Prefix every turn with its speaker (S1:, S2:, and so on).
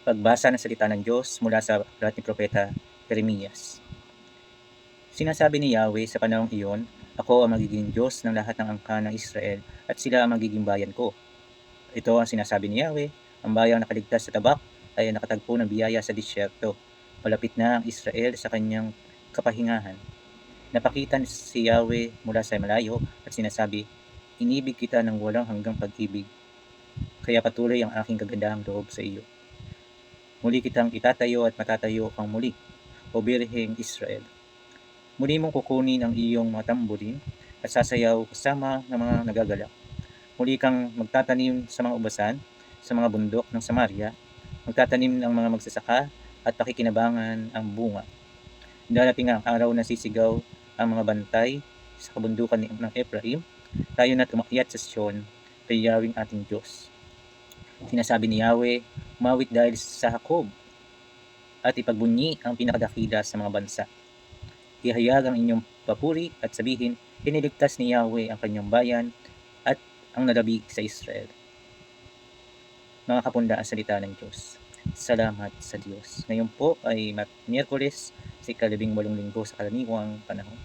S1: Pagbasa ng salita ng Diyos mula sa aklat ni Propeta Jeremias. Sinasabi ni Yahweh sa panahong iyon, "Ako ang magiging Diyos ng lahat ng angkan ng Israel at sila ang magiging bayan ko." Ito ang sinasabi ni Yahweh, "Ang bayang nakaligtas sa tabak ay nakatagpo ng biyaya sa disyerto. Malapit na ang Israel sa kanyang kapahingahan." Napakita si Yahweh mula sa malayo at sinasabi, "Inibig kita ng walang hanggang pag-ibig, kaya patuloy ang aking kagandahang loob sa iyo. Muli kitang itatayo at matatayo kang muli, o Birheng Israel. Muli mong kukunin ang iyong mga tamborin at sasayaw kasama ng mga nagagalak. Muli kang magtatanim sa mga ubasan, sa mga bundok ng Samaria, magtatanim ng mga magsasaka at pakikinabangan ang bunga. Darating ang araw na sisigaw ang mga bantay sa kabundukan ng Ephraim, "Tayo na't umakyat sa Sion, kay Yahweh ating Diyos." Sinasabi ni Yahweh, "Umawit dahil sa Jacob at ipagbunyi ang pinakadakila sa mga bansa. Ihayag ang inyong papuri at sabihin, iniligtas ni Yahweh ang kanyang bayan at ang nalabi sa Israel." Mga kapunda ang salita ng Diyos. Salamat sa Diyos. Ngayon po ay Miyerkules sa ika-18 linggo sa karaniwang panahon.